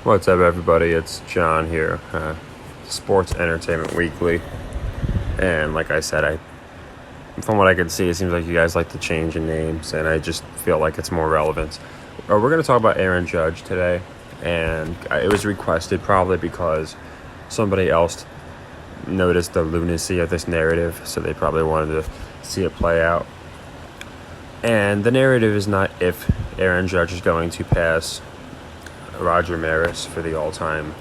What's up, everybody? It's John here, Sports Entertainment Weekly. And like I said, from what I can see, it seems like you guys like to change your names, and I just feel like it's more relevant. We're going to talk about Aaron Judge today, and it was requested probably because somebody else noticed the lunacy of this narrative, so they probably wanted to see it play out. And the narrative is not if Aaron Judge is going to pass Roger Maris for the all-time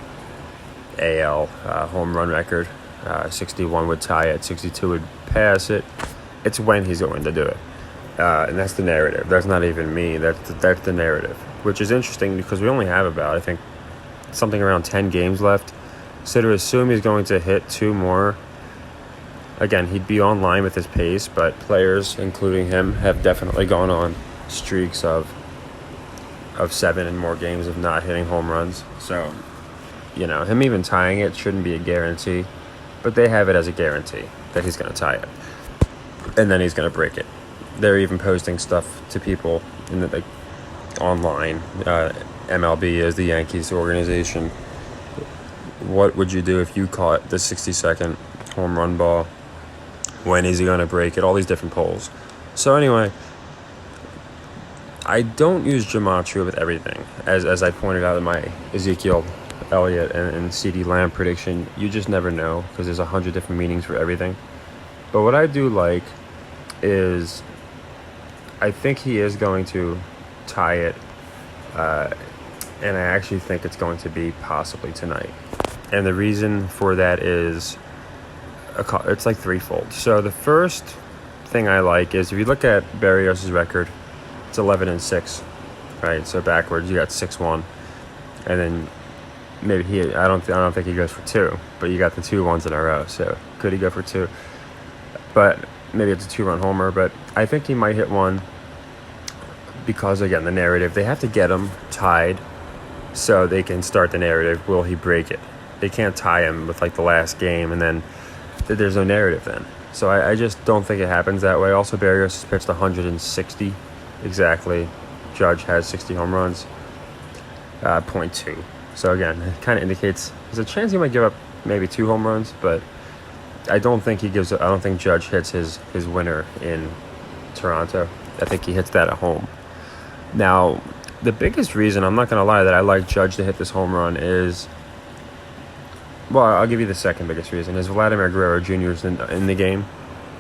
AL home run record. 61 would tie it, 62 would pass it. It's when he's going to do it. And that's the narrative. That's not even me. That's the narrative, which is interesting because we only have about, I think, something around 10 games left. So to assume he's going to hit 2 more, again, he'd be on line with his pace, but players, including him, have definitely gone on streaks of 7 and more games of not hitting home runs. So, him even tying it shouldn't be a guarantee, but they have it as a guarantee that he's going to tie it, and then he's going to break it. They're even posting stuff to people online. MLB is the Yankees organization. What would you do if you caught the 60-second home run ball? When is he going to break it? All these different polls. So anyway, I don't use Gematria with everything. As I pointed out in my Ezekiel Elliott and CeeDee Lamb prediction, you just never know because there's 100 different meanings for everything. But what I do like is I think he is going to tie it, and I actually think it's going to be possibly tonight. And the reason for that is it's like threefold. So the first thing I like is if you look at Barrios' record, it's 11-6, right? So backwards, you got 6-1, and then maybe I don't think he goes for 2, but you got the 2 ones in a row. So could he go for 2? But maybe it's a 2-run homer. But I think he might hit 1 because again, the narrative, they have to get him tied so they can start the narrative. Will he break it? They can't tie him with like the last game, and then there's no narrative then. So I just don't think it happens that way. Also, Barrios has pitched 160. Exactly. Judge has 60 home runs, 0.2. So again, it kind of indicates there's a chance he might give up maybe 2 home runs, but I don't think Judge hits his winner in Toronto. I think he hits that at home. Now, the biggest reason, I'm not going to lie, that I like Judge to hit this home run is, well, I'll give you the second biggest reason, is Vladimir Guerrero Jr. is in the game,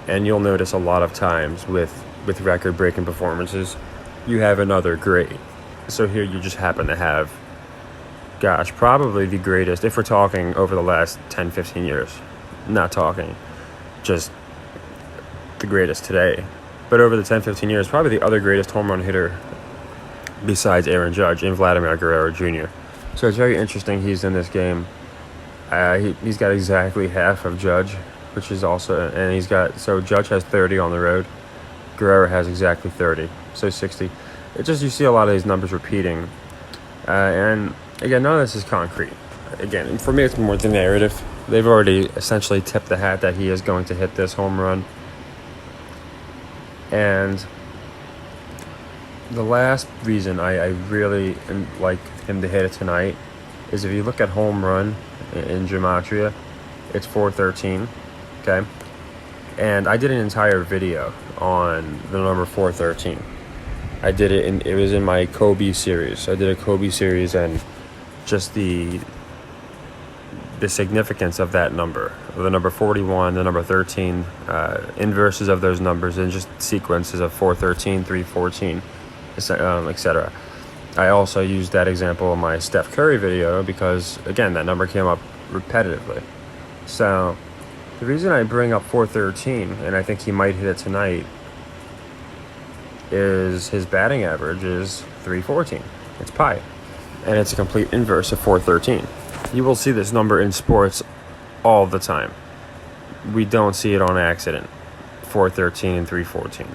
and you'll notice a lot of times with record-breaking performances, you have another great. So here you just happen to have, probably the greatest, if we're talking over the last 10, 15 years. Not talking just the greatest today, but over the 10, 15 years, probably the other greatest home run hitter besides Aaron Judge in Vladimir Guerrero Jr. So it's very interesting he's in this game. He's got exactly half of Judge, which is also, and so Judge has 30 on the road. Guerrero has exactly 30, so 60. It's just you see a lot of these numbers repeating. And again, none of this is concrete. Again, for me, it's more the narrative. They've already essentially tipped the hat that he is going to hit this home run. And the last reason I really like him to hit it tonight is if you look at home run in Gematria, it's 413, okay? And I did an entire video on the number 413. I did it was in my Kobe series. I did a Kobe series and just the significance of that number, the number 41, the number 13, inverses of those numbers, and just sequences of 413, 314, etc. I also used that example in my Steph Curry video because, again, that number came up repetitively. So the reason I bring up 413, and I think he might hit it tonight, is his batting average is 314. It's pi. And it's a complete inverse of 413. You will see this number in sports all the time. We don't see it on accident. 413 and 314.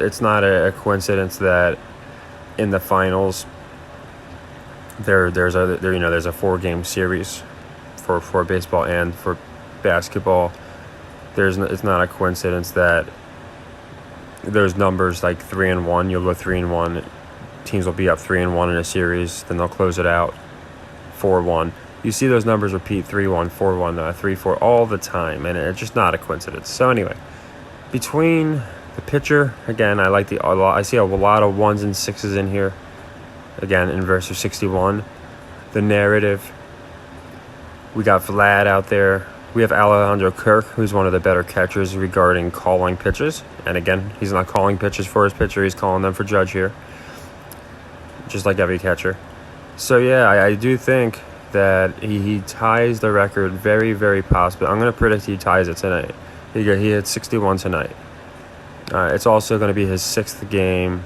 It's not a coincidence that in the finals there's a 4-game series for baseball and for basketball. It's not a coincidence that those numbers like 3-1, you'll go 3-1 teams will be up 3-1 in a series, then they'll close it out 4-1. You see those numbers repeat 3-1, 4-1, 3-4 all the time, and it's just not a coincidence. So anyway, between the pitcher, again, I see a lot of 1s and 6s in here. Again, inverse of 61. The narrative, we got Vlad out there. We have Alejandro Kirk, who's one of the better catchers regarding calling pitches. And again, he's not calling pitches for his pitcher. He's calling them for Judge here, just like every catcher. So, yeah, I do think that he ties the record very, very possibly. I'm going to predict he ties it tonight. He hit 61 tonight. It's also going to be his 6th game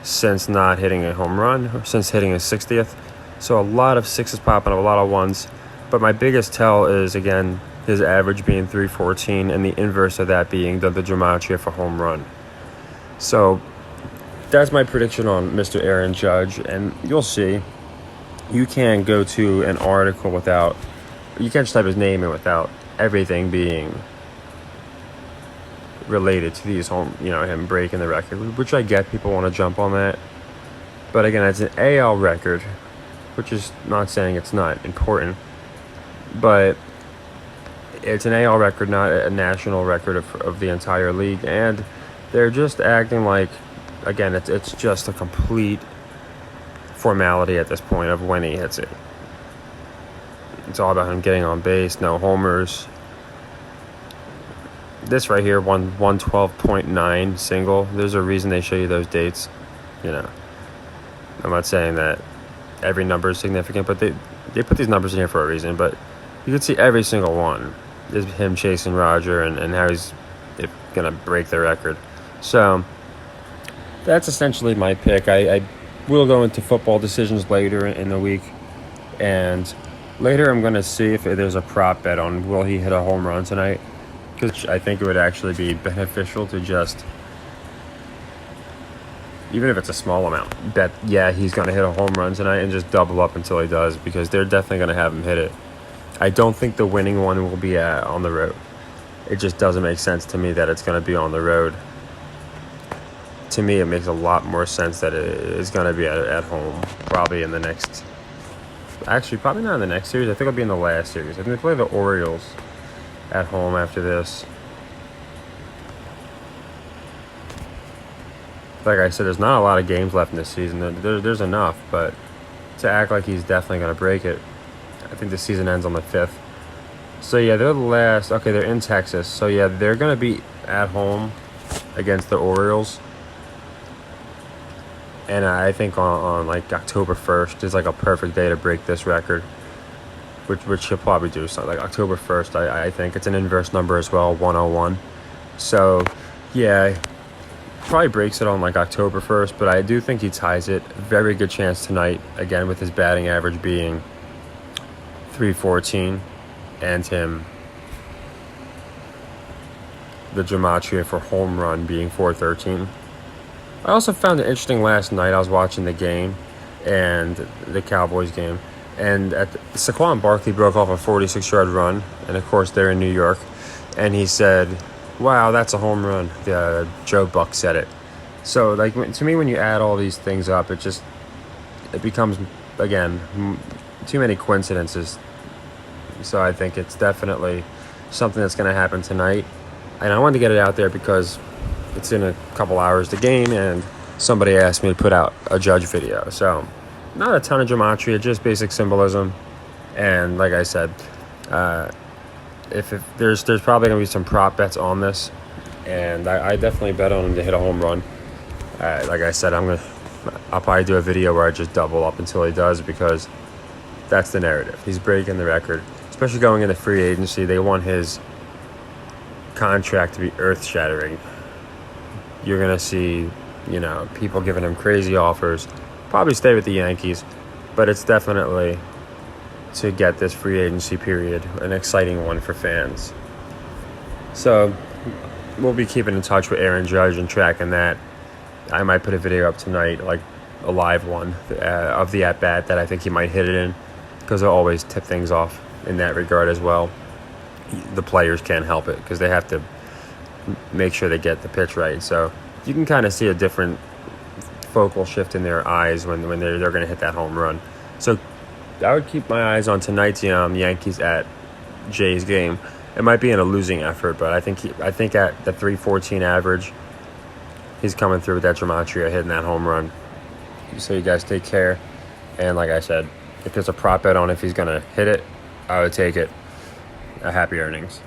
since not hitting a home run, since hitting his 60th. So a lot of 6s popping up, a lot of 1s. But my biggest tell is, again, his average being 314 and the inverse of that being the Gematria for home run. So that's my prediction on Mr. Aaron Judge. And you'll see, you can't go to an article without, you can't just type his name in without everything being related to these him breaking the record, which I get. People want to jump on that. But again, it's an AL record, which is not saying it's not important. But it's an AL record, not a national record of the entire league. And they're just acting like, again, it's just a complete formality at this point of when he hits it. It's all about him getting on base, no homers. This right here, 112.9 single. There's a reason they show you those dates. I'm not saying that every number is significant, but they put these numbers in here for a reason. But you can see every single one is him chasing Roger and how he's going to break the record. So that's essentially my pick. I will go into football decisions later in the week. And later I'm going to see if there's a prop bet on will he hit a home run tonight. Because I think it would actually be beneficial to just, even if it's a small amount, bet, yeah, he's going to hit a home run tonight and just double up until he does, because they're definitely going to have him hit it. I don't think the winning one will be on the road. It just doesn't make sense to me that it's going to be on the road. To me, it makes a lot more sense that it is going to be at home, probably in the next, actually, probably not in the next series. I think it'll be in the last series. I think they play the Orioles at home after this. Like I said, there's not a lot of games left in this season. There's enough, but to act like he's definitely going to break it, I think the season ends on the 5th. So, yeah, they're the last. Okay, they're in Texas. So, yeah, they're going to be at home against the Orioles. And I think on like October 1st is like a perfect day to break this record, which he'll probably do. So, like October 1st, I think. It's an inverse number as well, 101. So, yeah, probably breaks it on like October 1st, but I do think he ties it. Very good chance tonight, again, with his batting average being 314 and him, the Gematria for home run being 413. I also found it interesting last night. I was watching the game, and the Cowboys game, and Saquon Barkley broke off a 46-yard run, and of course they're in New York, and he said, "Wow, that's a home run." Joe Buck said it. So, like, to me, when you add all these things up, it becomes, again, too many coincidences. So I think it's definitely something that's going to happen tonight. And I wanted to get it out there because it's in a couple hours, the game, and somebody asked me to put out a Judge video. So not a ton of Gematria, just basic symbolism. And like I said, if there's probably going to be some prop bets on this. And I definitely bet on him to hit a home run. Like I said, I'll probably do a video where I just double up until he does, because that's the narrative. He's breaking the record, especially going into free agency. They want his contract to be earth-shattering. You're going to see, people giving him crazy offers. Probably stay with the Yankees, but it's definitely, to get this free agency period, an exciting one for fans. So we'll be keeping in touch with Aaron Judge and tracking that. I might put a video up tonight, like a live one, of the at-bat that I think he might hit it in, because they'll always tip things off in that regard as well. The players can't help it because they have to make sure they get the pitch right. So you can kind of see a different focal shift in their eyes when they're going to hit that home run. So I would keep my eyes on tonight's Yankees at Jays game. It might be in a losing effort, but I think at the 314 average, he's coming through with that Gematria hitting that home run. So you guys take care. And like I said, if there's a prop bet on if he's going to hit it, I would take it. Happy earnings.